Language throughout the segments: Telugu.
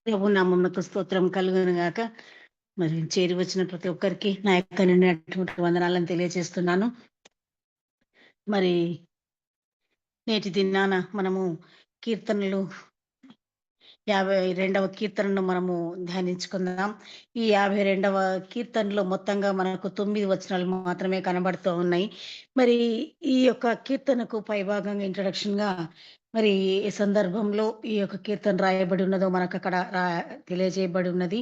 ప్రభు నామమునకు స్తోత్రం కలుగును గాక. మరి చేరి వచ్చిన ప్రతి ఒక్కరికి నా యొక్క నిండినటువంటి వందనాలను తెలియజేస్తున్నాను. మరి నేటి దినాన మనము కీర్తనలు 52వ కీర్తనను మనము ధ్యానించుకుందాం. ఈ 52వ కీర్తనలో మొత్తంగా మనకు 9 వచనాలు మాత్రమే కనబడుతూ ఉన్నాయి. మరి ఈ యొక్క కీర్తనకు పైభాగంగా ఇంట్రడక్షన్‌గా మరి ఏ సందర్భంలో ఈ యొక్క కీర్తన రాయబడి ఉన్నదో మనకక్కడ తెలియజేయబడి ఉన్నది.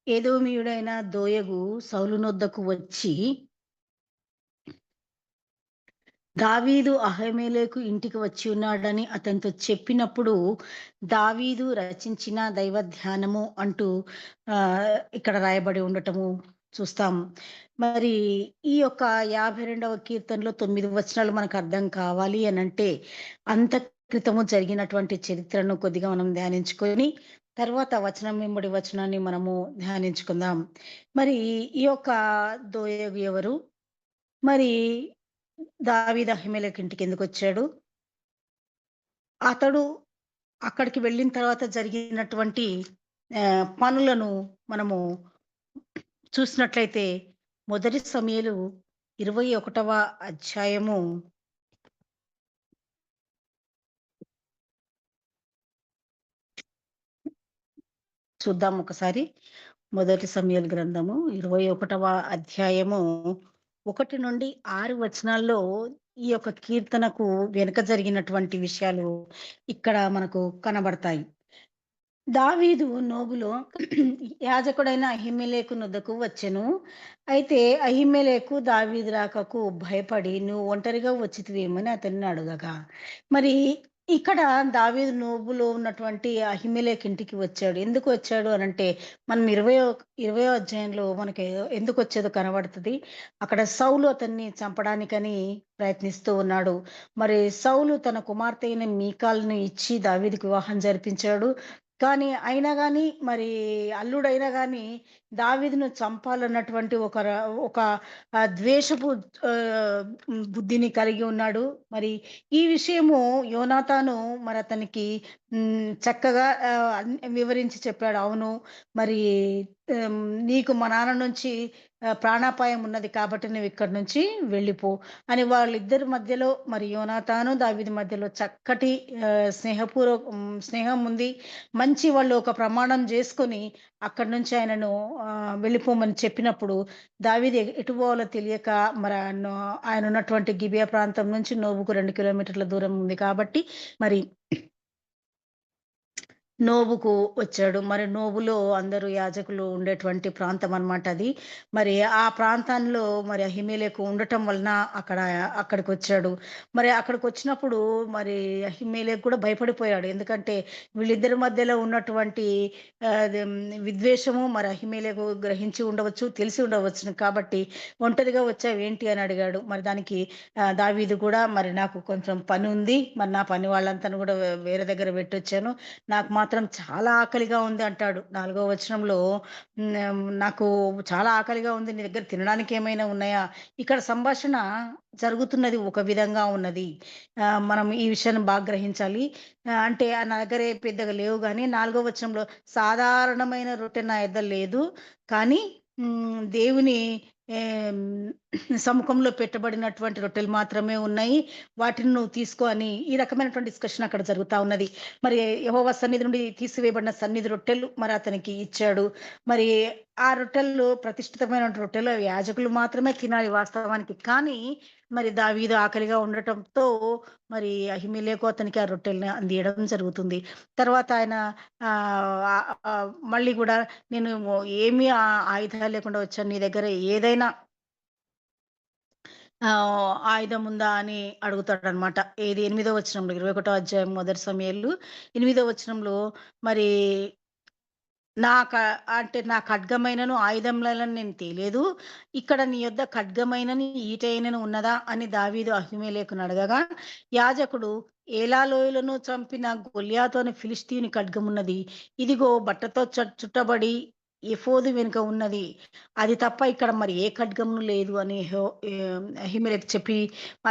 ఏదోమీయుడైన దోయగు సౌలునొద్దకు వచ్చి దావీదు అహీమెలెకు ఇంటికి వచ్చి ఉన్నాడని అతనితో చెప్పినప్పుడు, దావీదు రచించిన దైవ ధ్యానము అంటూ ఇక్కడ రాయబడి ఉండటము చూస్తాం. మరి ఈ యొక్క 52వ కీర్తనలో 9 వచనాలు మనకు అర్థం కావాలి అనంటే, అంత క్రితము జరిగినటువంటి చరిత్రను కొద్దిగా మనం ధ్యానించుకొని, తర్వాత వచనం వెంబడి వచనాన్ని మనము ధ్యానించుకుందాం. మరి ఈ యొక్క దోయగు ఎవరు? మరి దావీదు అహీమెలెకు ఇంటికెందుకొచ్చాడు? అతడు అక్కడికి వెళ్ళిన తర్వాత జరిగినటువంటి పనులను మనము చూసినట్లయితే, మొదటి సమూయేలు 21వ అధ్యాయము చూద్దాం ఒకసారి. మొదటి సమూయేలు గ్రంథము 21వ అధ్యాయము 1-6 వచనాల్లో ఈ యొక్క కీర్తనకు వెనుక జరిగినటువంటి విషయాలు ఇక్కడ మనకు కనబడతాయి. దావీదు నోబులో యాజకుడైన అహీమెలెకు నొద్దకు వచ్చెను. అయితే అహీమెలెకు దావీదు రాకకు భయపడి, నువ్వు ఒంటరిగా వచ్చితివేమని అతన్ని అడగగా, మరి ఇక్కడ దావీదు నోబులో ఉన్నటువంటి అహీమెలెకు ఇంటికి వచ్చాడు. ఎందుకు వచ్చాడు అనంటే, మనం 20వ అధ్యాయంలో మనకి ఎందుకు వచ్చేదో కనబడుతది. అక్కడ సౌలు అతన్ని చంపడానికని ప్రయత్నిస్తూ ఉన్నాడు. మరి సౌలు తన కుమార్తె అయిన మీకాల్‌ని ఇచ్చి దావీదుకి వివాహం జరిపించాడు. కానీ అయినా గాని మరి అల్లుడైనా గాని దావీదును చంపాలన్నటువంటి ఒక ద్వేషపు బుద్ధిని కలిగి ఉన్నాడు. మరి ఈ విషయము యోనాతాను మరి అతనికి చక్కగా వివరించి చెప్పాడు. అవును, మరి నీకు మా నాన్న నుంచి ప్రాణాపాయం ఉన్నది కాబట్టి నువ్వు ఇక్కడి నుంచి వెళ్ళిపో అని వాళ్ళిద్దరి మధ్యలో, మరి యోనాతాను దావీదు మధ్యలో చక్కటి స్నేహం ఉంది. మంచి వాళ్ళు ఒక ప్రమాణం చేసుకొని అక్కడి నుంచి ఆయనను వెళ్ళిపోమని చెప్పినప్పుడు, దావీదు ఎటు పోవాలో తెలియక మరి ఆయన ఉన్నటువంటి గిబియా ప్రాంతం నుంచి నోబుకు 2 కిలోమీటర్ల దూరం ఉంది కాబట్టి మరి నోబుకు వచ్చాడు. మరి నోబులో అందరూ యాజకులు ఉండేటువంటి ప్రాంతం అన్నమాట అది. మరి ఆ ప్రాంతంలో మరి అహీమెలెకు ఉండటం వలన అక్కడికొచ్చాడు. మరి అక్కడికొచ్చినప్పుడు మరి అహీమెలెకు కూడా భయపడిపోయాడు. ఎందుకంటే వీళ్ళిద్దరి మధ్యలో ఉన్నటువంటి విద్వేషము మరి అహీమెలెకు గ్రహించి ఉండవచ్చు, తెలిసి ఉండవచ్చును. కాబట్టి ఒంటరిగా వచ్చావేంటి అని అడిగాడు. మరి దానికి దావీదు కూడా, మరి నాకు కొంచెం పని ఉంది. మరి నా పని వాళ్ళంతాను కూడా వేరే దగ్గర పెట్టొచ్చాను. నాకు మాత్రం చాలా ఆకలిగా ఉంది అంటాడు. 4వ వచనంలో నాకు చాలా ఆకలిగా ఉంది. నీ దగ్గర తినడానికి ఏమైనా ఉన్నాయా? ఇక్కడ సంభాషణ జరుగుతున్నది ఒక విధంగా ఉన్నది. మనం ఈ విషయాన్ని బాగా గ్రహించాలి. అంటే నా దగ్గర పెద్దగా లేవు గానీ 4వ వచనంలో సాధారణమైన రొట్టె నా యొద్ద లేదు. కానీ దేవుని ఏం సముఖంలో పెట్టబడినటువంటి రొట్టెలు మాత్రమే ఉన్నాయి. వాటిని నువ్వు తీసుకో అని ఈ రకమైనటువంటి డిస్కషన్ అక్కడ జరుగుతా ఉన్నది. మరి యెహోవా సన్నిధి నుండి తీసివేయబడిన సన్నిధి రొట్టెలు మరి అతనికి ఇచ్చాడు. మరి ఆ రొట్టెలు ప్రతిష్ఠితమైన రొట్టెలు, అవి యాజకులు మాత్రమే తినాలి వాస్తవానికి. కానీ మరి దావీదు ఆకలిగా ఉండటంతో మరి అహీమెలెకు అతనికి ఆ రొట్టెల్ని అందియడం జరుగుతుంది. తర్వాత ఆయన మళ్ళీ గూడా, నేను ఏమీ ఆయుధాలు లేకుండా వచ్చాను. నీ దగ్గర ఏదైనా ఆయుధం ఉందా అని అడుగుతాడనమాట. ఏది 8దో వచనంలో, 21 అధ్యాయం మొదటి సమూయేలు 8దో వచనంలో, మరి అంటే నా ఖడ్గమైనను ఆయుధములను నేను తేలేదు. ఇక్కడ నీ యొద్ద ఖడ్గమైనను ఈటైనను ఉన్నదా అని దావీదు అహీమెలెకును అడగగా, యాజకుడు, ఏలా లోయలను చంపిన గొల్యాతు అనే ఫిలిష్తీయుని ఖడ్గమున్నది. ఇదిగో బట్టతో చుట్టబడి ఎఫోదు వెనుక ఉన్నది. అది తప్ప ఇక్కడ మరి ఏ ఖడ్గమును లేదు అని అహీమెలెకు చెప్పి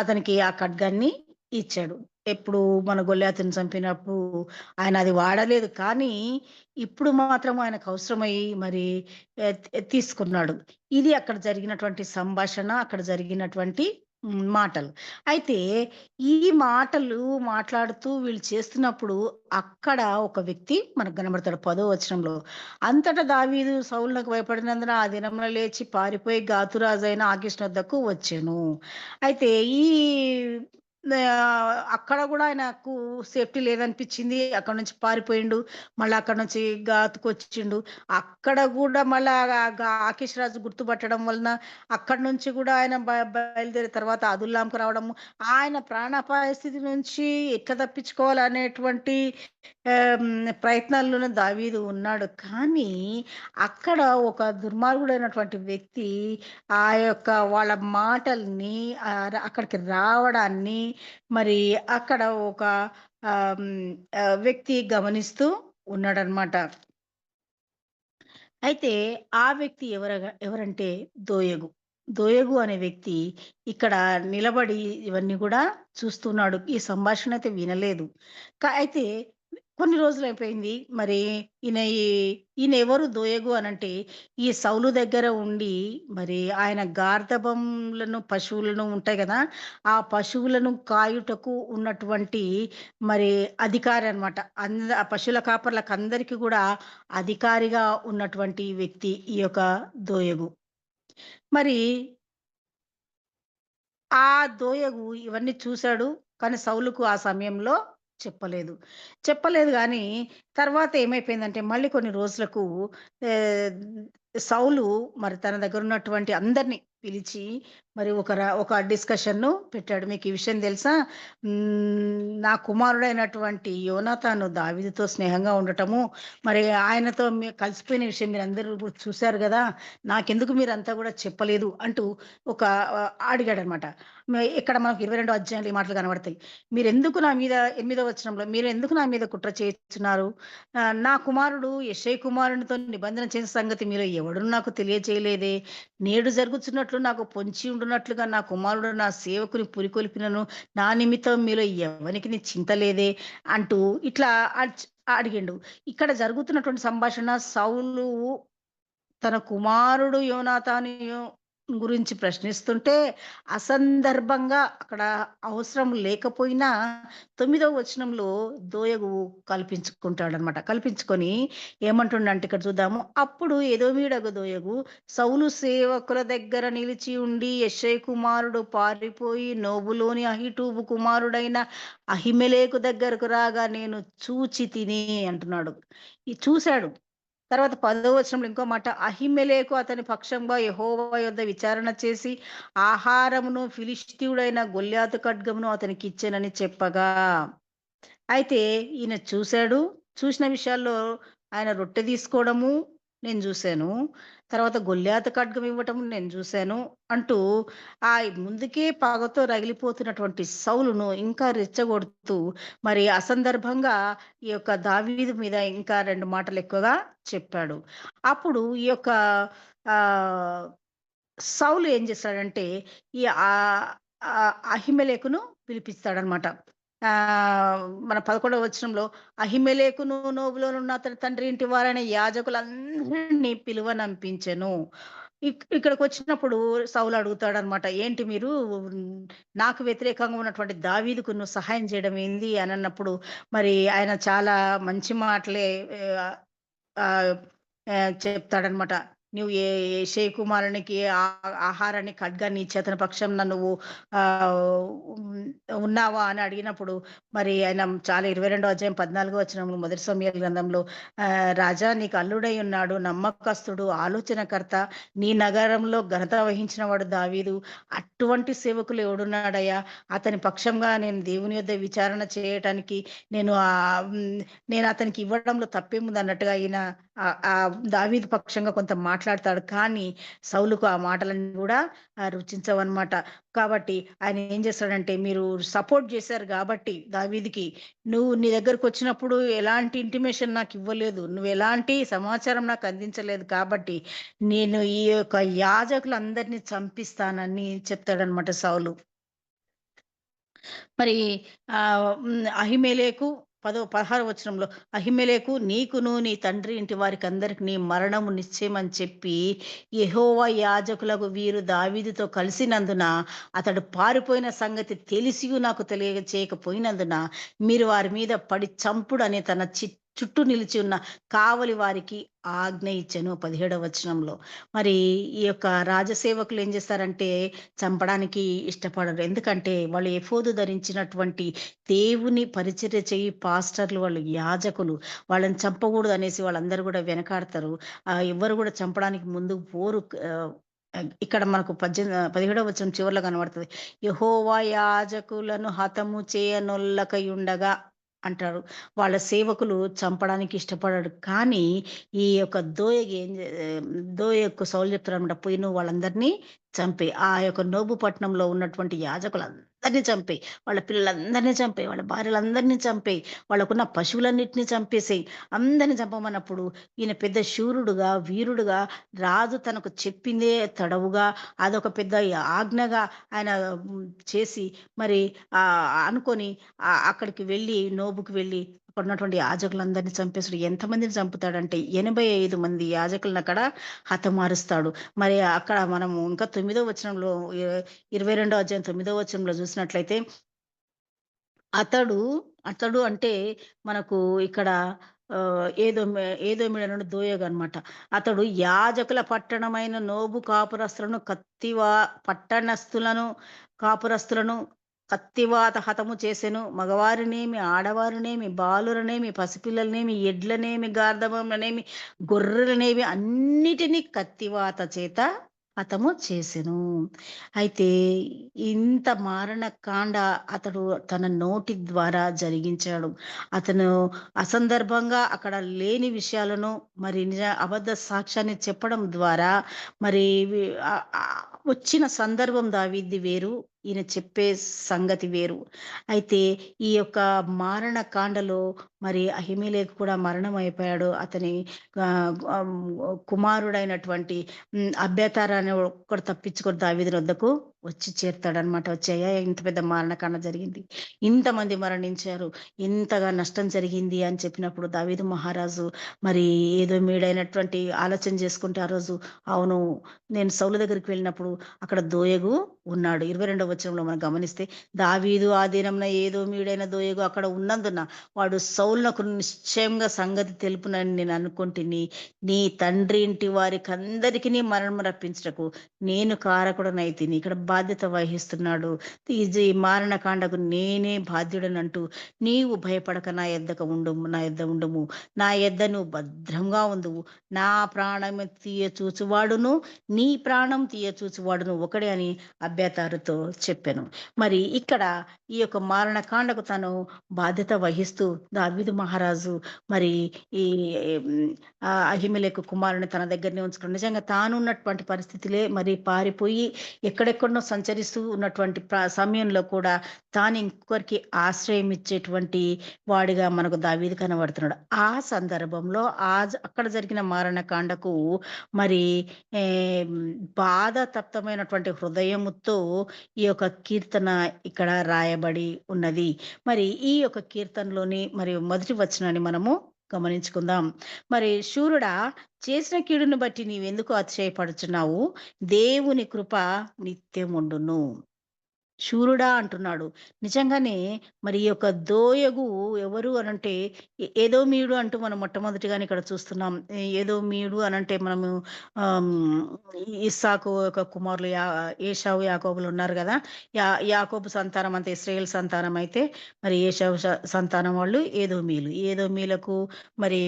అతనికి ఆ ఖడ్గాన్ని ఇచ్చాడు. ఎప్పుడు మన గొల్యాతుని చంపినప్పుడు ఆయన అది వాడలేదు. కానీ ఇప్పుడు మాత్రం ఆయనకు అవసరమై మరి తీసుకున్నాడు. ఇది అక్కడ జరిగినటువంటి సంభాషణ, అక్కడ జరిగినటువంటి మాటలు. అయితే ఈ మాటలు మాట్లాడుతూ వీళ్ళు చేస్తున్నప్పుడు అక్కడ ఒక వ్యక్తి మనకు కనబడతాడు 10వ వచనంలో. అంతటా దావీదు సౌలునకు భయపడినందున ఆ దినమున లేచి పారిపోయి గాతురాజైన ఆకీష్ వద్దకు వచ్చెను. అయితే ఈ అక్కడ గూడా ఆయనకు సేఫ్టీ లేదనిపిచ్చింది. అక్కడి నుంచి పారిపోయిండు. మళ్ళా అక్కడి నుంచి గాతుకొచ్చిండు. అక్కడ గూడా మళ్ళా ఆకీష్ రాజు గుర్తుపట్టడం వలన అక్కడి నుంచి గూడా ఆయన బయలుదేరి తర్వాత అదుల్లాంకి రావడము. ఆయన ప్రాణాపాయ స్థితి నుంచి ఎట్లా తప్పించుకోవాలనేటువంటి ప్రయత్నాల్లోనే దావీదు ఉన్నాడు. కానీ అక్కడ ఒక దుర్మార్గుడైనటువంటి వ్యక్తి ఆ యొక్క వాళ్ళ మాటల్ని అక్కడికి రావడాన్ని మరి అక్కడ ఒక వ్యక్తి గమనిస్తూ ఉన్నాడనమాట. అయితే ఆ వ్యక్తి ఎవరంటే దోయగు. దోయగు అనే వ్యక్తి ఇక్కడ నిలబడి ఇవన్నీ గూడా చూస్తున్నాడు. ఈ సంభాషణ అయితే వినలేదు. అయితే కొన్ని రోజులయిపోయింది. మరి ఈయన ఈ ఈయనెవరు దోయగు అనంటే, ఈ సౌలు దగ్గర ఉండి మరి ఆయన గార్దబములను, పశువులను ఉంటాయి గదా! ఆ పశువులను కాయుటకు ఉన్నటువంటి మరి అధికారి అన్నమాట. ఆ పశువుల కాపర్లకందరికి గూడా అధికారిగా ఉన్నటువంటి వ్యక్తి ఈ యొక్క దోయగు. మరి ఆ దోయగు ఇవన్నీ చూసాడు. కానీ సౌలుకు ఆ సమయంలో చెప్పలేదు. చెప్పలేదు గానీ తర్వాత ఏమైపోయిందంటే మళ్ళీ కొన్ని రోజులకు ఆహ్, సౌలు మరి తన దగ్గరున్నటువంటి అందరిని పిలిచి మరి ఒక డిస్కషన్‌ను పెట్టాడు. "మీకు ఈ విషయం తెలుసా? నా కుమారుడైనటువంటి యోనాతాను దావీదుతో స్నేహంగా ఉండటము, మరి ఆయనతో కలిసిపోయిన విషయం మీరందరూ ఇప్పుడు చూసారు గదా! నాకెందుకు మీరంతా గూడా చెప్పలేదు" అంటూ ఒక అడిగాడనమాట. ఇక్కడ మనకు 22 అధ్యాయంలో ఈ మాటలు కనబడతాయి. మీరెందుకు నా మీద 8వ వచనంలో మీరెందుకు నా మీద కుట్ర చేయుచున్నారు? నా కుమారుడు యెషయి కుమారునితో నిబంధన చేసిన సంగతి మీలో ఎవడును నాకు తెలియచేయలేదే. నేడు జరుగుచున్నట్లు నాకు పొంచి ఉండునట్లుగా నా కుమారుడు నా సేవకుని పురికొల్పినను నా నిమిత్తం మీలో ఎవనికిని చింత లేదే అంటూ ఇట్లా అడిగిండు. ఇక్కడ జరుగుతున్నటువంటి సంభాషణ సౌలు తన కుమారుడు యోనాతాను గురించి ప్రశ్నిస్తుంటే, అసందర్భంగా అక్కడ అవసరం లేకపోయినా 9వ వచనంలో దోయగు కల్పించుకుంటాడనమాట. కల్పించుకొని ఏమంటుండంటే ఇక్కడ చూద్దాము. అప్పుడు ఎదోమీయుడగు దోయగు సౌలు సేవకుల దగ్గర నిలిచి ఉండి యెషయి కుమారుడు పారిపోయి నోబులోని అహీటూబు కుమారుడైన అహిమెలెకు దగ్గరకు రాగా నేను చూచి తిని అంటున్నాడు. చూసాడు. తర్వాత 10వ వచనంలో ఇంకో మాట అహిమెలెకు అతని పక్షంగా యెహోవా యొద్ద విచారణ చేసి ఆహారమును ఫిలిష్తీయుడైన గొల్యాతు ఖడ్గమును అతనికిచ్చెనని చెప్పగా అయితే ఈయన చూసాడు. చూసిన విషయాల్లో ఆయన రొట్టె తీసుకోవడము నేను జూసాను. తర్వాత గొల్యాతు ఖడ్గం ఇవ్వటం నేను జూసాను. అంటూ ఆ ముందుకే పగతో రగిలిపోతున్నటువంటి సౌలును ఇంకా రెచ్చగొడుతూ మరి అసందర్భంగా ఈ యొక్క దావీదు మీద ఇంకా 2 మాటలు ఎక్కువగా చెప్పాడు. అప్పుడు ఈ యొక్క ఆహ్, సౌలు ఏం చేస్తాడంటే ఈ అహిమెలెకును పిలిపిస్తాడనమాట. మన 11వ వచనంలో అహిమెలెకును నోబులోనున్న అతని తండ్రి ఇంటి వారైన యాజకులందరిని పిలువనంపించెను. ఇక్కడికొచ్చినప్పుడు సౌలు అడుగుతాడనమాట. ఏంటి మీరు నాకు వ్యతిరేకంగా ఉన్నటువంటి దావీదుకు నువ్వు సహాయం చేయడం ఏంది అనన్నప్పుడు, మరి ఆయన చాలా మంచి మాటలే ఆహ్, ఆహ్, చెప్తాడనమాట. "నువ్వు యెషయి కుమారునికి ఆహారాన్ని, ఖడ్గాన్ని ఇచ్చి అతని పక్షంన నువ్వు ఆహ్, ఉన్ ఉన్నావా?" అని అడిగినప్పుడు మరి ఆయన చాలా 22వ అధ్యాయం 14వ వచనంలో మొదటి సమూయేలు గ్రంథంలో "రాజా నీకు అల్లుడై ఉన్నాడు, నమ్మకస్తుడు, ఆలోచనకర్త, నీ నగరంలో ఘనత వహించిన వాడు దావీదు. అటువంటి సేవకులు ఎవడున్నాడయ్యా? అతని పక్షంగా నేను దేవుని యొద్ద విచారణ చేయటానికి నేను నేను అతనికి ఇవ్వడంలో తప్పేముందన్నట్టుగా ఈయన దావీదు పక్షంగా కొంత మాట్లాడతాడు. కానీ సౌలుకు ఆ మాటలన్నీ గూడా రుచించవనమాట. కాబట్టి ఆయన ఏం చేస్తాడంటే, మీరు సపోర్ట్ చేశారు గాబట్టి దావీదుకి, నీ దగ్గరకొచ్చినప్పుడు ఎలాంటి ఇంటిమేషన్ నాకివ్వలేదు. నువ్వెలాంటి సమాచారం నాకు అందించలేదు కాబట్టి, నేను ఈ యొక్క యాజకులందరిని చంపిస్తానని చెప్తాడనమాట సౌలు. మరి అహిమెలెకు 16 వచనంలో అహిమెలెకు నీకును, నీ తండ్రి ఇంటి వారికందరికి నీ మరణము నిశ్చయమని చెప్పి, యెహోవా యాజకులకు వీరు దావీదుతో కలిసినందున, అతడు పారిపోయిన సంగతి తెలిసియు నాకు తెలియచేయకపోయినందున, మీరు వారి మీద పడి చంపుడని తన చుట్టూ నిలిచి ఉన్న కావలి వారికి ఆజ్ఞ ఇచ్చెను. 17వ వచనంలో. మరి ఈ యొక్క రాజసేవకులు ఏం చేస్తారంటే చంపడానికి ఇష్టపడరు. ఎందుకంటే వాళ్ళు ఎఫోదు ధరించినటువంటి దేవుని పరిచర్య చేయి పాస్టర్‌లు, వాళ్ళు యాజకులు. వాళ్ళని చంపకూడదనేసి వాళ్ళందరూ గూడా వెనకాడతారు. ఎవ్వరు గూడా చంపడానికి ముందుకు పోరు. ఇక్కడ మనకు 17వ వచనం చివర్లో కనబడుతది. యెహోవా యాజకులను హతము చేయనొల్లకయుండగా అంటారు. వాళ్ళ సేవకులు చంపడానికి ఇష్టపడడు. కానీ ఈ యొక్క దోయకు సౌలు చెప్తాడన్నమాట. "పోయి నువ్వు వాళ్ళందరినీ చంపేయి. ఆ యొక్క నోబు పట్టణంలో ఉన్నటువంటి యాజకులందరిని చంపేయి. వాళ్ళ పిల్లలందరిని చంపేయి. వాళ్ళ భార్యలందరిని చంపేయి. వాళ్ళకున్న పశువులన్నిటిని చంపేసేయి. అందరిని చంపమన్నప్పుడు ఈయన పెద్ద శూరుడుగా, వీరుడుగా రాజు తనకు చెప్పిందే తడవుగా అదొక పెద్ద ఆజ్ఞగా ఆయన చేసి మరి అనుకోని అక్కడికి వెళ్ళి నోబుకి వెళ్ళి అక్కడున్నటువంటి యాజకులందరిని చంపేసాడు. ఎంతమందిని చంపుతాడంటే 85 మంది యాజకులనక్కడ హతమారుస్తాడు. మరి అక్కడ మనము ఇంకా 9వ వచనంలో 22వ అధ్యాయం 9వ వచనంలో చూసినట్లయితే అతడు, అతడు అంటే మనకు ఇక్కడ ఏదోమిడ నుండి దోయగనమాట. అతడు యాజకుల పట్టణమైన నోబు కాపురస్తులను పట్టణస్థులను కాపురస్తులను కత్తివాత హతము చేసెను. మగవారినేమి, ఆడవారినేమి, బాలురనేమి, పసిపిల్లలనేమి, ఎడ్లనేమి, గార్ధబములనేమి, గొర్రెలనేమి అన్నిటిని కత్తివాత చేత హతము చేసెను. అయితే ఇంత మారణకాండ అతడు తన నోటి ద్వారా జరిగించాడు. అతను అసందర్భంగా అక్కడ లేని విషయాలను మరి అబద్ధ సాక్ష్యాన్ని చెప్పడం ద్వారా మరి వచ్చిన సందర్భం దావీదుది వేరు. ఈయన చెప్పే సంగతి వేరు. అయితే ఈ యొక్క మారణ కాండలో మరి అహిమెలెకు కూడా మరణం అయిపోయాడు. అతని కుమారుడైనటువంటి అబ్యాతార్ అనే ఒక్కడు తప్పించుకొని దావీదు వద్దకు వచ్చి చేరుతాడనమాట. వచ్చి "అయ్యా ఇంత పెద్ద మారణకాండ జరిగింది. ఇంతమంది మరణించారు. ఇంతగా నష్టం జరిగింది" అని చెప్పినప్పుడు దావీదు మహారాజు మరి ఏదో మీడైనటువంటి ఆలోచన చేసుకుంటే ఆ రోజు అవును, నేను సౌలు దగ్గరికి వెళ్ళినప్పుడు అక్కడ దోయగు ఉన్నాడు. 22వ వచనంలో మనం గమనిస్తే దావీదు ఆ దినమున ఏదో మీడైన దోయగు అక్కడ ఉన్నందున వాడు సౌలునకు నిశ్చయంగా సంగతి తెలుపునని నేను అనుకుంటుని. నీ తండ్రి ఇంటి వారికందరికి నీ మరణం రప్పించుటకు నేను కారకుడనైతిని. ఇక్కడ బాధ్యత వహిస్తున్నాడు. ఈ మారణకాండకు నేనే బాధ్యుడనంటూ నీవు భయపడక నా యొద్ద ఉండుము. నా యొద్ద నువ్వు భద్రంగా ఉందువు. నా ప్రాణం తీయ చూచువాడును, నీ ప్రాణం తీయ చూచువాడును ఒకడే అని అబ్యాతారుతో చెప్పాను. మరి ఇక్కడ ఈ యొక్క మారణకాండకు తను బాధ్యత వహిస్తూ దావీదు మహారాజు మరి ఈ అహిమెలెకు కుమారుని తన దగ్గరనే ఉంచుకున్నాడు. నిజంగా తాను ఉన్నటువంటి పరిస్థితులే మరి పారిపోయి ఎక్కడెక్కడనో సంచరిస్తూ ఉన్నటువంటి సమయంలో కూడా తాను ఇంకొకరికి ఆశ్రయం ఇచ్చేటువంటి వాడిగా మనకు దావీదు కనబడుతున్నాడు. ఆ సందర్భంలో అక్కడ జరిగిన మారణకాండకు మరి ఏ బాధ తప్తమైనటువంటి హృదయముతో ఈ యొక్క కీర్తన ఇక్కడ రాయబడి ఉన్నది. మరి ఈ యొక్క కీర్తనలోని మరి మొదటి వచనాన్ని మనము గమనించుకుందాం. మరి శూరుడా, చేసిన కీడును బట్టి నీవెందుకు అతిశయపడుచున్నావు? దేవుని కృప నిత్యముండును. శూరుడా అంటున్నాడు. నిజంగానే మరి ఈ యొక్క దోయగు ఎవరు అనంటే ఏదోమీయుడు అంటూ మనం మొట్టమొదటిగానే ఇక్కడ చూస్తున్నాం. ఏదోమీయుడు అనంటే మనము ఆహ్, ఇస్సాకు యొక్క కుమారులు ఏశావు, యాకోబులు ఉన్నారు గదా! యాకోబు సంతానం అంతా ఇశ్రాయేల్ సంతానం అయితే మరి ఏశావు సంతానం వాళ్ళు ఏదోమీయులు. ఏదోమీయులకు మరి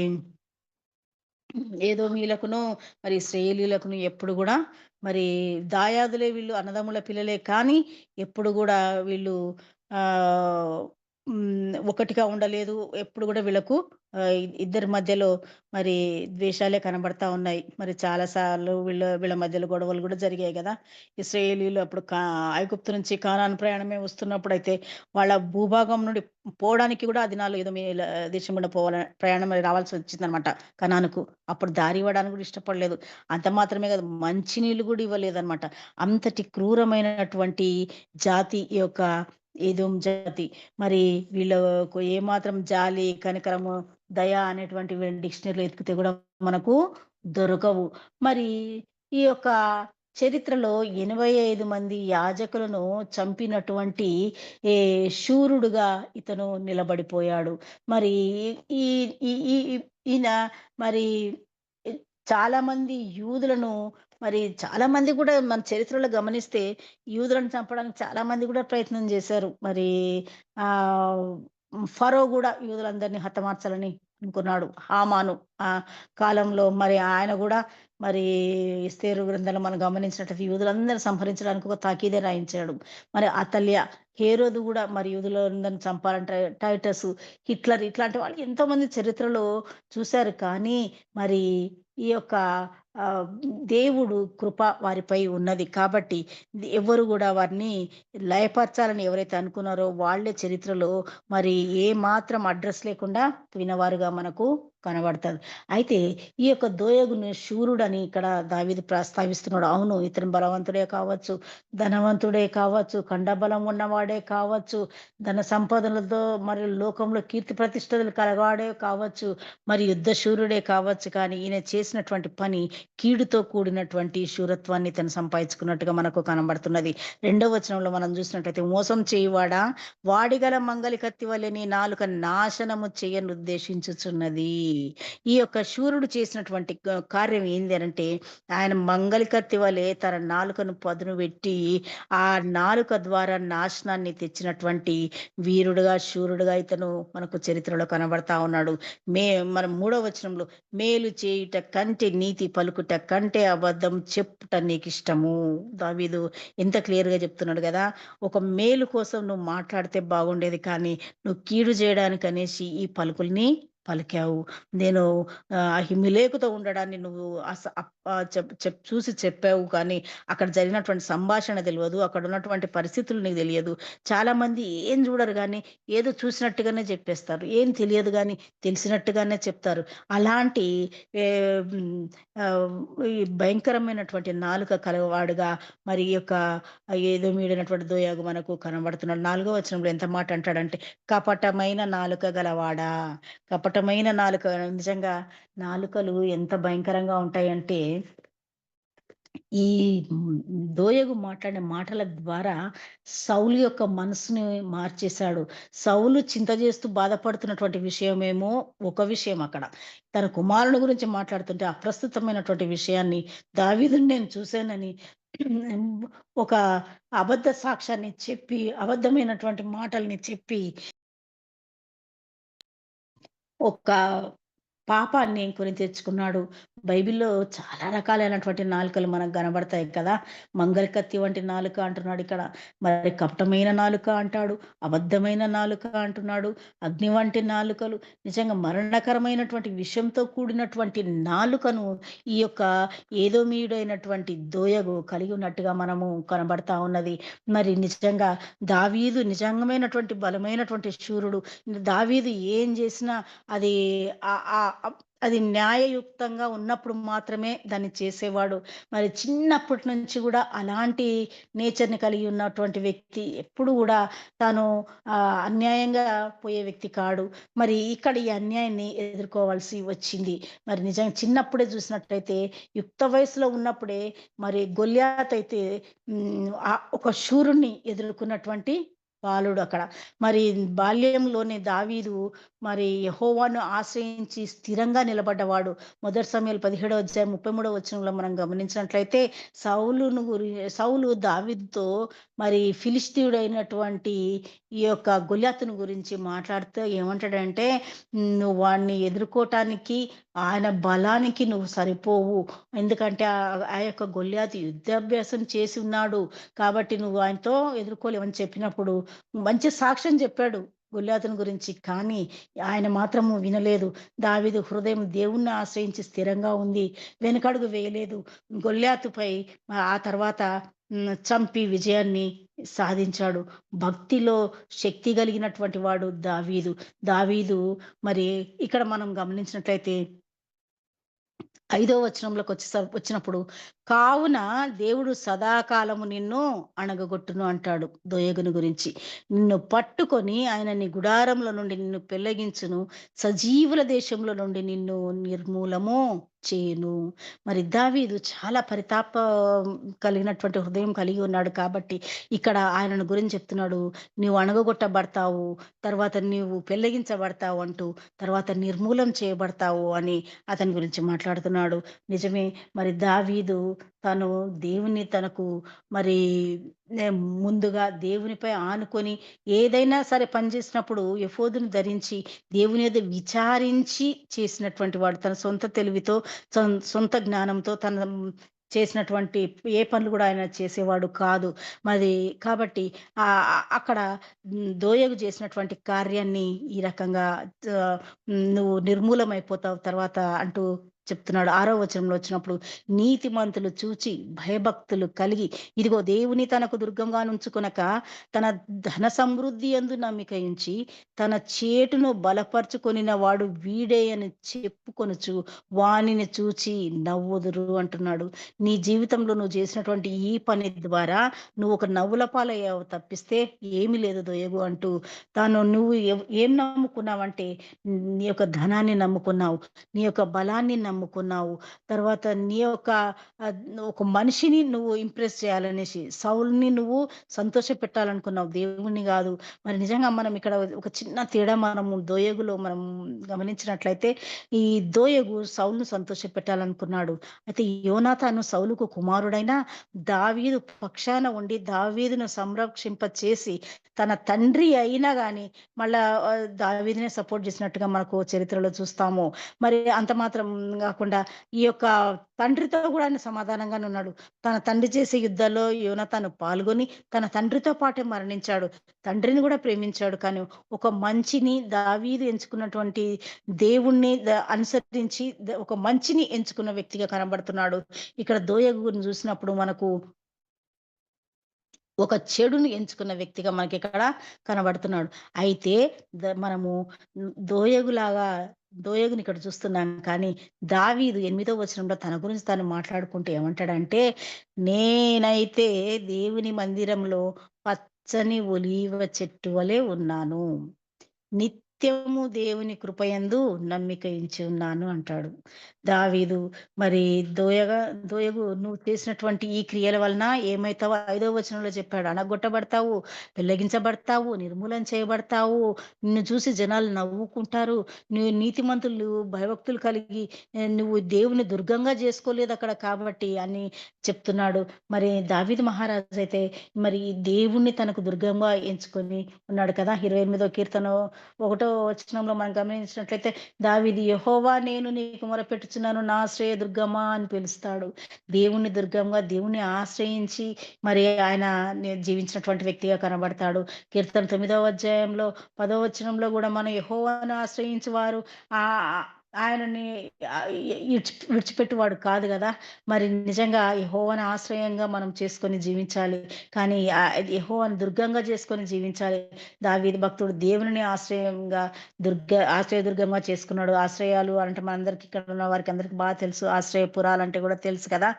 ఏదోమీయులకును మరి ఇశ్రాయేలీయులకును ఎప్పుడు గూడా మరి దాయాదులే వీళ్ళు అన్నదమ్ముల పిల్లలే కానీ ఎప్పుడు గూడా వీళ్ళు ఆహ్, ఒకటిగా ఉండలేదు. ఎప్పుడు గూడా వీళ్ళకు ఇద్దరి మధ్యలో మరి ద్వేషాలే కనబడతా ఉన్నాయి. మరి చాలా సార్లు వీళ్ళ మధ్యలో గొడవలు గూడా జరిగాయి గదా! ఇశ్రాయేలీయులు అప్పుడు ఐగుప్తు నుంచి కానాను ప్రయాణమే వస్తున్నప్పుడైతే వాళ్ళ భూభాగం నుండి పోవడానికి గూడా ఆ దినాల్లో ఏదో దేశం గుండా ప్రయాణం రావాల్సొచ్చిందనమాట కనానుకు. అప్పుడు దారి ఇవ్వడానికి గూడా ఇష్టపడలేదు. అంత మాత్రమే కాదు మంచినీళ్ళు గూడా ఇవ్వలేదనమాట. అంతటి క్రూరమైనటువంటి జాతి ఈ యొక్క ఏదోం జాతి. మరి వీళ్ళకు ఏమాత్రం జాలి, కనికరము, దయ అనేటువంటివి డిక్షనరీలో ఎతికితే గూడా మనకు దొరకవు. మరి ఈ యొక్క చరిత్రలో 85 మంది యాజకులను చంపినటువంటి ఏ శూరుడుగా ఇతను నిలబడిపోయాడు. మరి ఈ ఈ ఈ ఈ ఈయన మరి ఎ చాలామంది యూదులను మరి చాలామంది గూడా మన చరిత్రలో గమనిస్తే యూదులను చంపడానికి చాలామంది గూడా ప్రయత్నం జేశారు. మరి ఆహ్, ఫరో గూడా యూదులందరిని హతమార్చాలని అనుకున్నాడు. హామాను కాలంలో మరి ఆయన గూడా మరి ఎస్తేరు గ్రంథంలో మనం గమనించినట్లయితే యూదులందరిని సంహరించడానికి ఒక తాకీదే రాయించాడు. మరి అతల్య, హేరోదు గూడా మరి యూదులందరిని చంపాలంటే టైటసు, హిట్లర్ ఇట్లాంటి వాళ్ళు ఎంతోమంది చరిత్రలో చూసారు. కానీ మరి ఈ యొక్క ఆహ్, దేవుడు కృప వారిపై ఉన్నది. కాబట్టి ఎవరు గూడా వారిని లయపరచాలని ఎవరైతే అనుకున్నారో వాళ్ళే చరిత్రలో మరి ఏ మాత్రం అడ్రస్ లేకుండా పోయినవారుగా మనకు కనబడతారు. అయితే ఈ యొక్క దోయగుని శూరుడని ఇక్కడ దావీదు ప్రస్తావిస్తున్నాడు. అవును, ఇతను బలవంతుడే కావచ్చు, ధనవంతుడే కావచ్చు, ఖండబలం ఉన్నవాడే కావచ్చు, ధన సంపదలతో మరి లోకంలో కీర్తి ప్రతిష్టలు కలవాడే కావచ్చు, మరి యుద్ధ శూరుడే కావచ్చు. కానీ ఈయన చేసినటువంటి పని కీడుతో కూడినటువంటి శూరత్వాన్ని తను సంపాదించుకున్నట్టుగా మనకు కనబడుతున్నది. రెండవ వచనంలో మనం చూసినట్లయితే, మోసం చేయువాడా, వాడిగల మంగలి కత్తి వలె నీ నాలుక నాశనము చేయనుద్దేశించుచున్నది. ఈ యొక్క శూరుడు చేసినటువంటి కార్యం ఏంది అనంటే, ఆయన మంగలి కత్తి వలె తన నాలుకను పదును పెట్టి, ఆ నాలుక ద్వారా నాశనాన్ని తెచ్చినటువంటి వీరుడుగా, శూరుడుగా ఇతను మనకు చరిత్రలో కనబడతా ఉన్నాడు. మే మన మూడవ వచనంలో, మేలు చేయుట కంటే నీతి పలుకుట కంటే అబద్ధం చెప్పుట నీకిష్టము. దావీదు ఎంత క్లియర్‌గా చెప్తున్నాడు గదా! ఒక మేలు కోసం నువ్వు మాట్లాడితే బాగుండేది. కానీ నువ్వు కీడు జేయడానికనేసి ఈ పలుకుల్ని పలికావు. నేను అహిమెలెకుతో ఉండడాన్ని నువ్వు చూసి చెప్పావు. కానీ అక్కడ జరిగినటువంటి సంభాషణ తెలవదు. అక్కడున్నటువంటి పరిస్థితులు నీకు తెలియదు. చాలామంది ఏం చూడరు గానీ, ఏదో చూసినట్టుగానే చెప్పేస్తారు. ఏం తెలియదు గానీ, తెలిసినట్టుగానే చెప్తారు. అలాంటి ఏ హ్మ్, ఆహ్, ఈ భయంకరమైనటువంటి నాలుక కలవాడుగా మరి ఈ యొక్క ఏదో మీడినటువంటి దోయాగు మనకు కనబడుతున్నాడు. 4 వచనంలో ఎంత మాట అంటాడంటే, కపటమైన నాలుక గలవాడా. కపటమైన నాలుక నిజంగా నాలుకలు ఎంత భయంకరంగా ఉంటాయంటే, ఈ దోయగు మాట్లాడిన మాటల ద్వారా సౌలు యొక్క మనసుని మార్చేశాడు. సౌలు చింత చేస్తూ బాధపడుతున్నటువంటి విషయమేమో ఒక విషయం అక్కడ. తన కుమారుని గురించి మాట్లాడుతుంటే అప్రస్తుతమైనటువంటి విషయాన్ని, దావీదుని నేను చూశానని ఒక అబద్ధ సాక్ష్యాన్ని చెప్పి, అబద్ధమైనటువంటి మాటల్ని చెప్పి ఒక పాపాన్ని కొని తెచ్చుకున్నాడు. బైబిల్‌లో చాలా రకాలైనటువంటి నాలుకలు మనకు కనబడతాయి కదా! మంగలి కత్తి వంటి నాలుక అంటున్నాడిక్కడ. మరి కపటమైన నాలుక అంటాడు. అబద్ధమైన నాలుక అంటున్నాడు. అగ్ని వంటి నాలుకలు. నిజంగా మరణకరమైనటువంటి విషంతో కూడినటువంటి నాలుకను ఈ యొక్క ఏదోమీయుడైనటువంటి దోయగు కలిగి ఉన్నట్టుగా మనము కనబడతా ఉన్నది. మరి నిజంగా దావీదు నిజంగమైనటువంటి బలమైనటువంటి శూరుడు. దావీదు ఏం జేసినా అది ఆహ్, ఆహ్, అప్ అది న్యాయయుక్తంగా ఉన్నప్పుడు మాత్రమే దాన్ని చేసేవాడు. మరి చిన్నప్పటి నుంచి గూడా అలాంటి నేచర్‌ని కలిగి ఉన్నటువంటి వ్యక్తి ఎప్పుడు గూడా తాను అన్యాయంగా పోయే వ్యక్తి కాడు. మరి ఇక్కడ ఈ అన్యాయాన్ని ఎదుర్కోవాల్సి వచ్చింది. మరి నిజంగా చిన్నప్పుడే చూసినట్టయితే యుక్త వయసులో ఉన్నప్పుడే మరి గొల్యాత్ అయితే ఒక శూరుడిని ఎదుర్కొన్నటువంటి బాలుడు అక్కడ. మరి బాల్యంలోనే దావీదు మరి యెహోవాను ఆశ్రయించి స్థిరంగా నిలబడ్డవాడు. మొదటి సమూయేలు 17వ అధ్యాయం 33వ వచనంలో మనం గమనించినట్లయితే సౌలు దావీదుతో మరి ఫిలిష్తీయుడైనటువంటి ఈ యొక్క గొల్యాతును గురించి మాట్లాడుతూ ఏమంటాడంటే, "నువ్వు వాడిని ఎదుర్కోటానికి ఆయన బలానికి నువ్వు సరిపోవు. ఎందుకంటే ఆ యొక్క గొల్యాతు యుద్ధాభ్యాసం చేసి ఉన్నాడు. కాబట్టి నువ్వు ఆయనతో ఎదుర్కోలేవని" చెప్పినప్పుడు మంచి సాక్ష్యం చెప్పాడు గొల్యాతుని గురించి. కానీ ఆయన మాత్రము వినలేదు. దావీదు హృదయం దేవుణ్ణి ఆశ్రయించి స్థిరంగా ఉంది. వెనకడుగు వేయలేదు. గొల్యాతుపై ఆ తర్వాత చంపి విజయాన్ని సాధించాడు. భక్తిలో శక్తి కలిగినటువంటి వాడు దావీదు. దావీదు మరి ఇక్కడ మనం గమనించినట్లయితే ఐదో వచ్చినప్పుడు, "కావున దేవుడు సదాకాలము నిన్ను అణగగొట్టును" అంటాడు దోయగుని గురించి. "నిన్ను పట్టుకొని ఆయన నీ గుడారంలో నుండి నిన్ను పెళ్లగించును. సజీవుల దేశంలో నుండి నిన్ను నిర్మూలము చేయును." మరి దావీదు చాలా కలిగినటువంటి హృదయం కలిగి ఉన్నాడు కాబట్టి, ఇక్కడ ఆయనను గురించి చెప్తున్నాడు. "నీవు అణగగొట్టబడతావు. తర్వాత నీవు పెళ్లగించబడతావు" అంటూ, తర్వాత నిర్మూలం చేయబడతావు అని అతని గురించి మాట్లాడుతున్నాడు. నిజమే. మరి దావీదు తను దేవుని తనకు మరి నే ముందుగా దేవునిపై ఆనుకొని ఏదైనా సరే పని చేసినప్పుడు ఎఫోదును ధరించి దేవుని యొద్ద విచారించి చేసినటువంటి వాడు. తన సొంత తెలివితో, సొంత జ్ఞానంతో చేసినటువంటి ఏ పనులు కూడా ఆయన చేసేవాడు కాదు. మరి కాబట్టి అక్కడ దోయగు చేసినటువంటి కార్యాన్ని ఈ రకంగా నువ్వు నిర్మూలమైపోతావు తర్వాత అంటూ చెప్తున్నాడు. 6వ వచనంలో వచ్చినప్పుడు, నీతిమంతులు చూచి భయభక్తులు కలిగి, ఇదిగో దేవుని తనకు దుర్గంగా నుంచుకొనక, తన ధన సమృద్ధి యందు నమ్మిక ఉంచి, తన చేటును బలపరుచుకొనిన వాడు వీడే అని చెప్పుకొనుచు, వానిని చూచి నవ్వుదురు అంటున్నాడు. నీ జీవితంలో నువ్వు చేసినటువంటి ఈ పని ద్వారా నువ్వు ఒక నవ్వుల పాలయ్యావు తప్పిస్తే ఏమీ లేదు దొయగు అంటూ, నువ్వు ఏం నమ్ముకున్నావంటే, నీ యొక్క ధనాన్ని నమ్ముకున్నావు. నీ యొక్క బలాన్ని నమ్ముకున్నావు. తర్వాత నీ యొక్క ఒక మనిషిని నువ్వు ఇంప్రెస్ చేయాలనేసి, సౌలుని నువ్వు సంతోషపెట్టాలనుకున్నావు. దేవుడిని గాదు. మరి నిజంగా మనం ఇక్కడ ఒక చిన్న తేడా మనము దోయగులో మనం గమనించినట్లయితే, ఈ దోయగు సౌలును సంతోషపెట్టాలనుకున్నాడు. అయితే యోనాతాను సౌలుకు కుమారుడైన దావీదు పక్షాన ఉండి దావీదును సంరక్షింప చేసి, తన తండ్రి అయినా గాని మళ్ళా దావీదునే సపోర్ట్ చేసినట్టుగా మనకు చరిత్రలో చూస్తాము. మరి అంత మాత్రం గాకుండా ఈ యొక్క తండ్రితో గూడా ఆయన సమాధానంగానే ఉన్నాడు. తన తండ్రి చేసే యుద్ధాల్లో యోనాతాను పాల్గొని, తన తండ్రితో పాటే మరణించాడు. తండ్రిని గూడా ప్రేమించాడు. కానీ ఒక మంచిని దావీదు ఎంచుకున్నటువంటి దేవుణ్ణి అనుసరించి ఒక మంచిని ఎంచుకున్న వ్యక్తిగా కనబడుతున్నాడు. ఇక్కడ దోయగుని చూసినప్పుడు మనకు ఒక చెడుని ఎంచుకున్న వ్యక్తిగా మనకిక్కడ కనబడుతున్నాడు. అయితే మనము దోయగులాగా దోయగుని ఇక్కడ చూస్తున్నాం కానీ, దావీదు 8వ వచనంలో తన గురించి తాను మాట్లాడుకుంటూ ఏమంటాడంటే, "నేనైతే దేవుని మందిరంలో పచ్చని ఒలీవ చెట్టు వలె ఉన్నాను. నిత్యము దేవుని కృపయందు నమ్మిక ఉంచి ఉన్నాను" అంటాడు. దావీదు మరి దోయగా దోయగు "నువ్వు చేసినటువంటి ఈ క్రియల వలన ఏమైతావో" 5వ వచనంలో చెప్పాడు. "అణగొట్టబడతావు, పెళ్లగించబడతావు, నిర్మూలన చేయబడతావు. నిన్ను చూసి జనాలు నవ్వుకుంటారు. నువ్వు నీతిమంతులు, భయభక్తులు కలిగి నువ్వు దేవుని దుర్గంగా చేసుకోలేదక్కడ కాబట్టి" అని చెప్తున్నాడు. మరి దావీదు మహారాజైతే మరి దేవుణ్ణి తనకు దుర్గంగా ఎంచుకొని ఉన్నాడు కదా! 28వ కీర్తన 1వ వచనంలో మనం గమనించినట్లయితే, దావీదు "యెహోవా నేను నీకు మొరపెట్టుచున్నాను, నా ఆశ్రయ దుర్గమా" అని పిలుస్తాడు. దేవుని దుర్గంగా, దేవుని ఆశ్రయించి మరి ఆయన జీవించినటువంటి వ్యక్తిగా కనబడతాడు. కీర్తన 9వ అధ్యాయంలో 10వ వచనంలో గూడా మనం యెహోవాను ఆశ్రయించు వారు ఆహ్, ఆయనని విడిచిపెట్టువాడు కాదు గదా! మరి నిజంగా యెహోవాను ఆశ్రయంగా మనం చేసుకొని జీవించాలి. కానీ యెహోవాను దుర్గంగా చేసుకొని జీవించాలి. దావీదు భక్తుడు దేవునిని ఆశ్రయంగా ఆశ్రయదుర్గంగా చేసుకున్నాడు. ఆశ్రయాలు అంటే మనందరికి ఇక్కడ ఉన్న వారికి అందరికి బాగా తెలుసు. ఆశ్రయపురాలంటే గూడా తెలుసు కదా!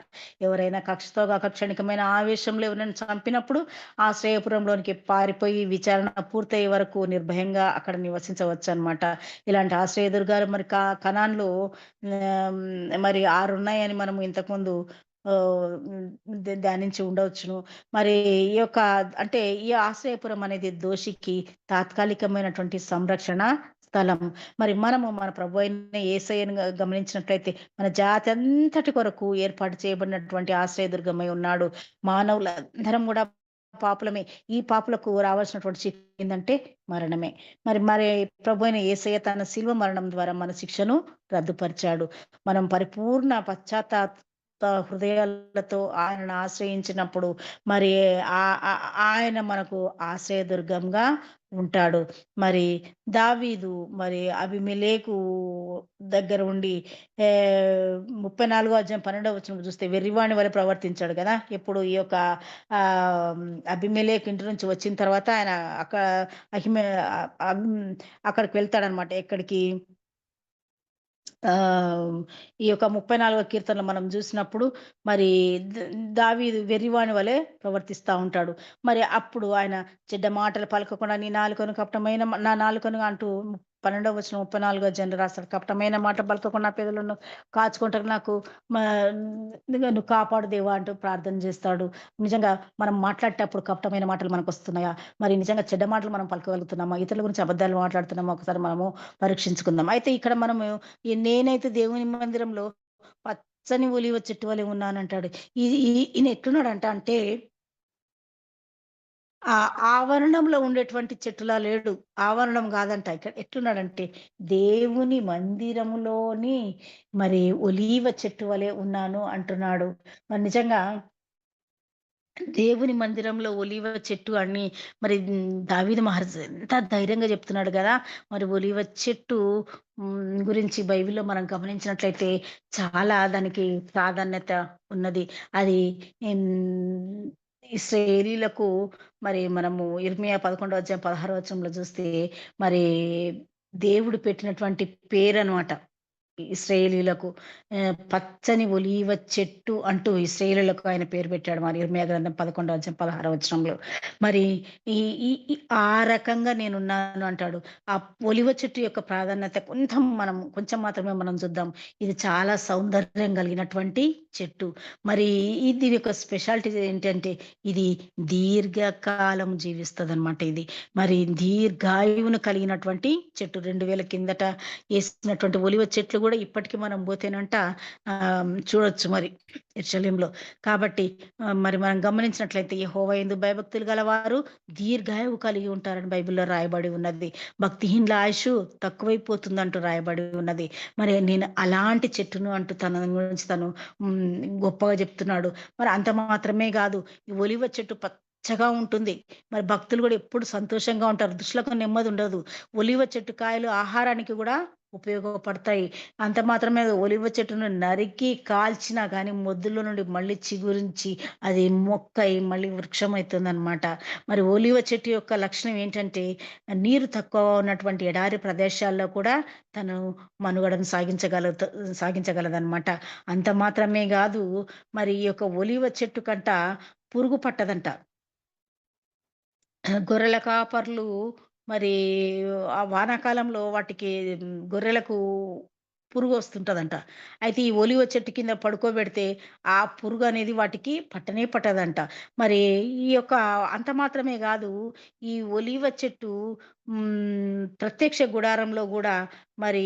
ఎవరైనా కక్షతో ఆకక్షణికమైన ఆవేశంలో ఎవరైనా చంపినప్పుడు ఆశ్రయపురంలోనికి పారిపోయి విచారణ పూర్తయ్యే వరకు నిర్భయంగా అక్కడ నివసించవచ్చనమాట. ఇలాంటి ఆశ్రయదుర్గాలు మరి కనాన్‌లో మరి 6 ఉన్నాయని మనము ఇంతకుముందు ధ్యానించి ఉండవచ్చును. మరి ఈ యొక్క అంటే ఈ ఆశ్రయపురం అనేది దోషికి తాత్కాలికమైనటువంటి సంరక్షణ స్థలం. మరి మనము మన ప్రభువైన యేసయ్యను గమనించినట్లయితే మన జాతి అంతటి కొరకు ఏర్పాటు చేయబడినటువంటి ఆశ్రయదుర్గమై ఉన్నాడు. మానవులందరం గూడా పాపులమే. ఈ పాపులకు రావాల్సినటువంటి శిక్ష ఏందంటే మరణమే. మరి ప్రభువైన యేసయ్య తన శిలువ మరణం ద్వారా మన శిక్షను రద్దుపరిచాడు. మనం పరిపూర్ణ హృదయాలతో ఆయనను ఆశ్రయించినప్పుడు మరి ఆయన మనకు ఆశ్రయదుర్గంగా ఉంటాడు. మరి దావీదు మరి అబీమెలెకు దగ్గర ఉండి 34 అధ్యాయం 12వ వచనం చూస్తే వెర్రివాని వలె ప్రవర్తించాడు గదా! ఎప్పుడు ఈ యొక్క అబీమెలెకు ఇంటి నుంచి వచ్చిన తర్వాత ఆయన అక్క అహిమె అక్కడికి వెళ్తాడన్నమాట. ఎక్కడికి? ఆహ్, ఈ యొక్క 34వ కీర్తనలో మనం జూసినప్పుడు మరి ద దావీదు వెర్రివాని వలె ప్రవర్తిస్తా ఉంటాడు. మరి అప్పుడు ఆయన చెడ్డ మాటలు పలకకుండా నీ నాలుకను కపటమైన నా నాలుకను అంటూ 12వ వచనం 34వ అధ్యాయంలో రాస్తాడు. కపటమైన మాట పలకకుండా నా పెదవులను కాచుకుంటకు నాకు మా నువ్వు కాపాడు దేవా అంటూ ప్రార్థన జేస్తాడు. నిజంగా మనం మాట్లాడేటప్పుడు కపటమైన మాటలు మనకొస్తున్నాయా? మరి నిజంగా చెడ్డ మాటలు మనం పలకగలుగుతున్నామా? ఇతరుల గురించి అబద్ధాలు మాట్లాడుతున్నామా? ఒకసారి మనము పరీక్షించుకుందాం. అయితే ఇక్కడ మనము నేనైతే దేవుని మందిరంలో పచ్చని ఒలీవ చెట్టు వలె ఉన్నానంటాడు. ఈయన ఎట్లున్నాడంట అంటే ఆవరణంలో ఉండేటువంటి చెట్టులా లేడు. ఆవరణం గాదంట. ఇక్కడ ఎట్లున్నాడంటే దేవుని మందిరములోని మరి ఒలీవ చెట్టు వలె ఉన్నాను అంటున్నాడు. మరి నిజంగా దేవుని మందిరంలో ఒలీవ చెట్టు అని మరి దావీదు మహారాజు ఎంత ధైర్యంగా చెప్తున్నాడు గదా! మరి ఒలీవ చెట్టు గురించి బైబిల్‌లో మనం గమనించినట్లయితే చాలా దానికి ప్రాధాన్యత ఉన్నది. అది హ్మ్, ఇశ్రాయేలీయులకు మరి మనము ఇర్మియా 11 అధ్యాయం 16 వచనంలో చూస్తే మరి దేవుడు పెట్టినటువంటి పేరనమాట. ఇశ్రాయేలీయులకు పచ్చని ఒలీవ చెట్టు అంటూ ఇశ్రాయేలీయులకు ఆయన పేరు పెట్టాడు. మరి ఇర్మియా గ్రంథం 11 అధ్యాయం 16 వచనంలో. మరి ఈ ఈ ఈ ఆ రకంగా నేనున్నాను అంటాడు. ఆ ఒలీవ చెట్టు యొక్క ప్రాధాన్యత కొంచెం మాత్రమే మనం చూద్దాం. ఇది చాలా సౌందర్యం కలిగినటువంటి చెట్టు. మరి దీని యొక్క స్పెషాలిటీ ఏంటంటే ఇది దీర్ఘకాలం జీవిస్తదనమాట ఇది. మరి దీర్ఘాయువును కలిగినటువంటి చెట్టు. 2000 కిందట ఏసినటువంటి ఒలివ చెట్లు గూడా ఇప్పటికి మనం బోతేనంట చూడొచ్చు మరి యెరూషలేంలో. కాబట్టి మరి మనం గమనించినట్లయితే యెహోవా యందు భయభక్తులు గలవారు దీర్ఘాయువు కలిగి ఉంటారని బైబిల్‌లో రాయబడి ఉన్నది. భక్తిహీనుల ఆయుష్షు తక్కువైపోతుందంటూ రాయబడి ఉన్నది. మరి నేను అలాంటి చెట్టును అంటూ తన గురించి తను హ్మ్, గొప్పగా జెప్తున్నాడు. మరి అంత మాత్రమే గాదు. ఈ ఒలివ చెట్టు పచ్చగా ఉంటుంది. మరి భక్తులు గూడా ఎప్పుడు సంతోషంగా ఉంటారు. దుష్టులకు నెమ్మదుండదు. ఒలివ చెట్టు కాయలు ఆహారానికి గూడా ఉపయోగపడతాయి. అంత మాత్రమే కాదు, ఒలివ చెట్టును నరికి కాల్చినా గానీ మొద్దులో నుండి మళ్ళీ చిగురించి అది మొక్కై మళ్ళీ వృక్షమైతుందనమాట. మరి ఒలివ చెట్టు యొక్క లక్షణం ఏంటంటే నీరు తక్కువ ఉన్నటువంటి ఎడారి ప్రదేశాల్లో కూడా తను మనుగడను సాగించగలదనమాట. అంత మాత్రమే గాదు, మరి ఈ యొక్క ఒలివ చెట్టు కంట పురుగు పట్టదంట. గొర్రెల కాపర్లు మరి ఆ వానాకాలంలో వాటికి గొర్రెలకు పురుగొస్తుంటదంట. అయితే ఈ ఒలివ చెట్టు కింద పడుకోబెడితే ఆ పురుగనేది వాటికి పట్టనే పట్టదంట. మరి ఈ యొక్క అంత మాత్రమే గాదు, ఈ ఒలీవ చెట్టు ప్రత్యక్ష గుడారంలో గూడా మరి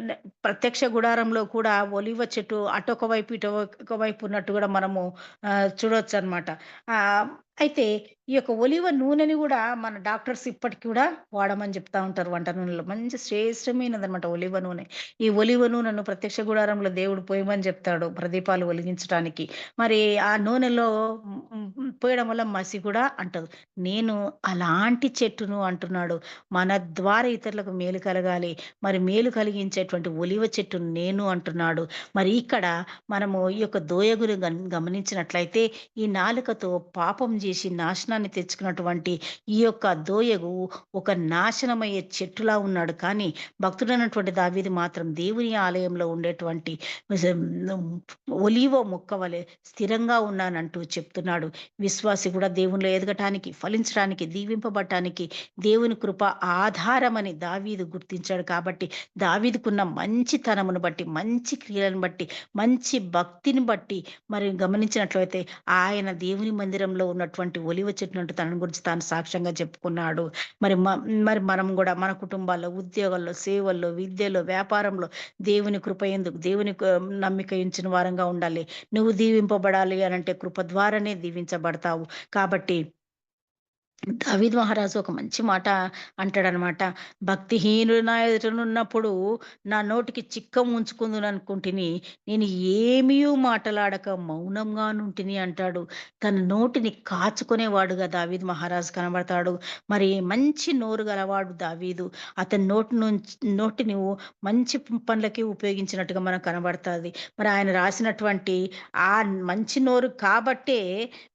న ప్రత్యక్ష గుడారంలో కూడా ఒలీవ చెట్టు అటొక వైపు, ఇటొక వైపు ఉన్నట్టు గూడా మనము చూడొచ్చనమాట. ఆహ్, అయితే ఈ యొక్క ఒలివ నూనెని గూడా మన డాక్టర్స్ ఇప్పటికి కూడా వాడమని జెప్తా ఉంటారు వంట నూనెలో. మంచి శ్రేష్టమైనదనమాట ఒలివ నూనె. ఈ ఒలివ నూనెను ప్రత్యక్ష గుడారంలో దేవుడు పోయమని జెప్తాడు ప్రదీపాలు వెలిగించటానికి. మరి ఆ నూనెలో పోయడం వల్ల మసి కూడా అంటదు. నేను అలాంటి చెట్టును అంటున్నాడు. మన ద్వారా ఇతరులకు మేలు కలగాలి. మరి మేలు కలిగించేటువంటి ఒలివ చెట్టును నేను అంటున్నాడు. మరి ఇక్కడ మనము ఈ యొక్క దోయగుని గమనించినట్లయితే ఈ నాలుకతో పాపం జేసి నాశనాన్ని తెచ్చుకున్నటువంటి ఈ యొక్క దోయగు ఒక నాశనమయ్యే చెట్టులా ఉన్నాడు. కానీ భక్తుడైనటువంటి దావీదు మాత్రం దేవుని ఆలయంలో ఉండేటువంటి ఒలీవ మొక్క వలె స్థిరంగా ఉన్నానంటూ చెప్తున్నాడు. విశ్వాసి కూడా దేవునిలో ఎదగటానికి, ఫలించడానికి, దీవింపబడటానికి దేవుని కృప ఆధారమని దావీదు గుర్తించాడు కాబట్టి దావీదుకున్న మంచితనమును బట్టి, మంచి క్రియలను బట్టి, మంచి భక్తిని బట్టి మరి గమనించినట్లయితే ఆయన దేవుని మందిరంలో ఉన్నటువంటి ఒలివ చెట్టునంటూ తన గురించి తాను సాక్ష్యంగా చెప్పుకున్నాడు. మరి మరి మనం గూడా మన కుటుంబాల్లో, ఉద్యోగాల్లో, సేవల్లో, విద్యలో, వ్యాపారంలో దేవుని కృప యందు దేవుని నమ్మిక ఉంచిన వారంగా ఉండాలి. నువ్వు దీవింపబడాలి అనంటే కృప ద్వారానే దీవించబడతావు. కాబట్టి దావీద్ మహారాజు ఒక మంచి మాట అంటాడనమాట. భక్తిహీనుడు నా ఎదుటనున్నప్పుడు నా నోటికి చిక్కం ఉంచుకుందుననుకుంటిని. నేను ఏమియూ మాటలాడక మౌనంగానుంటిని అంటాడు. తన నోటిని కాచుకునేవాడుగా దావీద్ మహారాజు కనబడతాడు. మరి మంచి నోరు గలవాడు దావీదు. అతని నోటిని మంచి పనులకి ఉపయోగించినట్టుగా మనకు కనబడతాది. మరి ఆయన రాసినటువంటి ఆ మంచి నోరు కాబట్టే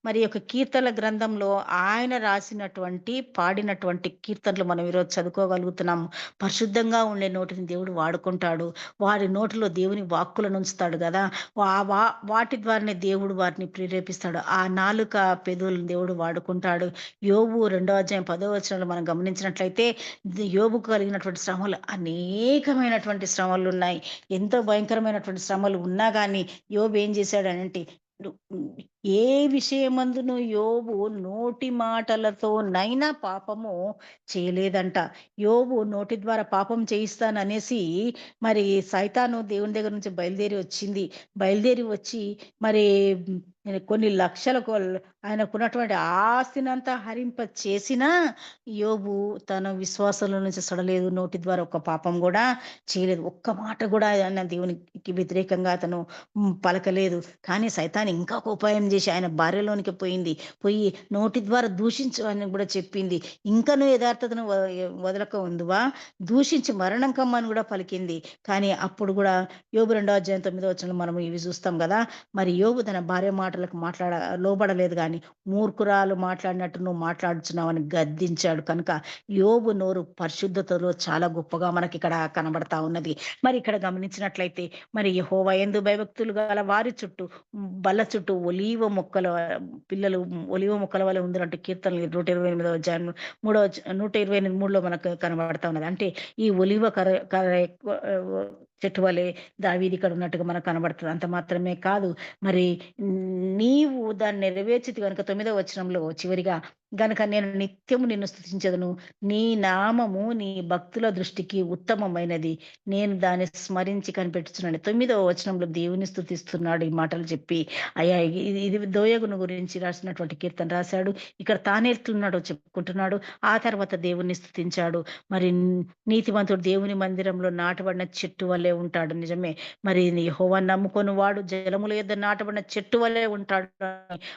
మరి యొక్క కీర్తనల గ్రంథంలో ఆయన రాసిన పాడినటువంటి కీర్తనలు మనం ఈరోజు చదువుకోగలుగుతున్నాము. పరిశుద్ధంగా ఉండే నోటిని దేవుడు వాడుకుంటాడు. వారి నోటిలో దేవుని వాక్కులను ఉంచుతాడు గదా! వా వా వాటి ద్వారానే దేవుడు వారిని ప్రేరేపిస్తాడు. ఆ నాలుక, పెదవులను దేవుడు వాడుకుంటాడు. యోబు 2వ అధ్యాయం 10వ వచనంలో మనం గమనించినట్లయితే యోబుకు కలిగినటువంటి శ్రమలు అనేకమైనటువంటి శ్రమలున్నాయి. ఎంతో భయంకరమైనటువంటి శ్రమలు ఉన్నా గాని యోబు ఏం చేశాడనంటే ను ఏ విషయమందును యోబు నోటి మాటలతోనైనా పాపము చేయలేదంట. యోబు నోటి ద్వారా పాపం చేయిస్తాననేసి మరి సైతాను దేవుని దగ్గర నుంచి బయలుదేరి వచ్చింది. బయలుదేరి వచ్చి మరి కొన్ని లక్షల ఆయనకున్నటువంటి ఆస్తినంతా హరింప చేసినా యోబు తన విశ్వాసంలో నుంచి సడలేదు. నోటి ద్వారా ఒక్క పాపం గూడా చేయలేదు. ఒక్క మాట గూడా ఆయన దేవునికి వ్యతిరేకంగా అతను పలకలేదు. కానీ సైతాను ఇంకొక ఉపాయం జేసి ఆయన భార్యలోనికి పోయింది. పోయి నోటి ద్వారా దూషించు అని గూడా చెప్పింది. ఇంకను యథార్థతను వదలక ఉందువా? దూషించి మరణం కమ్మని గూడా పలికింది. కానీ అప్పుడు గూడా యోబు 2వ అధ్యాయం 9వ వచనంలో మనం ఇవి చూస్తాం గదా! మరి యోబు తన భార్య మాటలకు లోబడలేదు గానీ, మూర్ఖురాలు మాట్లాడినట్టు నువ్వు మాట్లాడుచున్నావని గద్దించాడు. కనుక యోబు నోరు పరిశుద్ధతలో చాలా గొప్పగా మనకిక్కడ కనబడతా ఉన్నది. మరి ఇక్కడ గమనించినట్లయితే మరి యెహోవా యందు భయభక్తులు గల వారి చుట్టూ బల్ల చుట్టూ ఒలీవ మొక్కల వలె ఉందినంటూ కీర్తనలు 128వ అధ్యాయం 128 3లో మనకు కనబడతా ఉన్నది. అంటే ఈ ఒలీవ కర్ర కర్ర ఎక్కువ చెట్టు వలె దావీదు ఇక్కడ ఉన్నట్టుగా మనకు కనబడుతది. అంత మాత్రమే కాదు మరి నీవు దాన్ని నెరవేర్చితివి గనుక 9వ వచనంలో చివరిగా గనుక నేను నిత్యము నిన్ను స్తుతించెదను. నీ నామము నీ భక్తుల దృష్టికి ఉత్తమమైనది. నేను దాన్ని స్మరించి కనిపెట్టుచున్నాను. 9వ వచనంలో దేవుని స్తుతిస్తున్నాడు ఈ మాటలు చెప్పి. అయ్యా ఇది ఇది దోయగును గురించి రాసినటువంటి కీర్తన రాశాడు. ఇక్కడ తానెట్లున్నాడో చెప్పుకుంటున్నాడు. ఆ తర్వాత దేవుణ్ణి స్తుతించాడు. మరి నీతిమంతుడు దేవుని మందిరంలో నాటబడిన చెట్టు వలె ఉంటాడు. నిజమే. మరి యెహోవాను నమ్ముకొని వాడు జలముల యొద్ద నాటబడిన చెట్టు వలె ఉంటాడు.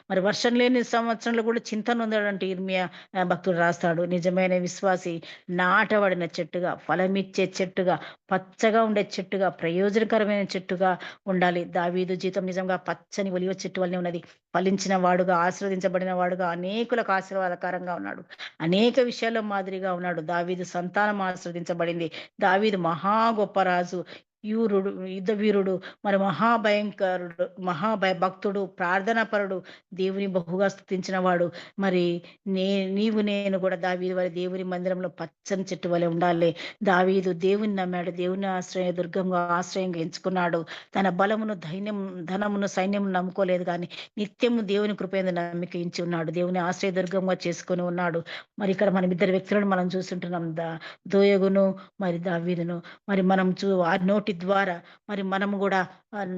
మరి వర్షం లేని సంవత్సరంలో కూడా చింతనొందడంటే ఇర్మియా భక్తుడు రాస్తాడు. నిజమైన విశ్వాసి నాటబడిన చెట్టుగా, ఫలమిచ్చే చెట్టుగా, పచ్చగా ఉండే చెట్టుగా, ప్రయోజనకరమైన చెట్టుగా ఉండాలి. దావీదు జీవితం నిజంగా పచ్చని ఒలివ చెట్టు వలె ఉన్నది. ఫలించిన వాడుగా, ఆశీర్వదించబడిన వాడుగా, అనేకులకు ఆశీర్వాదకరంగా ఉన్నాడు. అనేక విషయాల్లో మాదిరిగా ఉన్నాడు. దావీదు సంతానం ఆశీర్వదించబడింది. దావీదు మహా గొప్ప రాజు. యుద్ధ వీరుడు, మరి మహాభయంకరుడు, భక్తుడు, ప్రార్థనాపరుడు, దేవుని బహుగా స్తుతించిన వాడు. మరి నే నీవు నేను కూడా దావీదు వలె దేవుని మందిరంలో పచ్చని చెట్టు వలె ఉండాలి. దావీదు దేవుని నమ్మాడు. దేవుని ఆశ్రయంగా ఎంచుకున్నాడు. తన బలమును, ధనమును, సైన్యమును నమ్ముకోలేదు గాని నిత్యము దేవుని కృపయందు నమ్మిక ఉంచి ఉన్నాడు. దేవుని ఆశ్రయదుర్గంగా చేసుకొని ఉన్నాడు. మరి ఇక్కడ మనం ఇద్దరు వ్యక్తులను మనం చూస్తుంటున్నాం. దోయగును, మరి దావీదును. మరి మనం ఆ నోటి ద్వారా మరి మనము గూడా ఆహ్,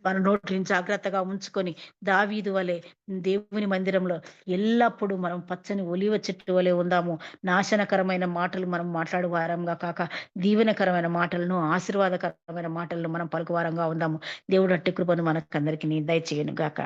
మన నోటిని జాగ్రత్తగా ఉంచుకొని దావీదు వలె దేవుని మందిరంలో ఎల్లప్పుడూ మనం పచ్చని ఒలీవ చెట్టు వలె ఉందాము. నాశనకరమైన మాటలు మనం మాట్లాడు వారంగా కాక, దీవెనకరమైన మాటలను, ఆశీర్వాదకరమైన మాటలను మనం పలుకు వారంగా ఉందాము. దేవుడు అట్టి కృపను మనకందరికిని దయచేయును గాక.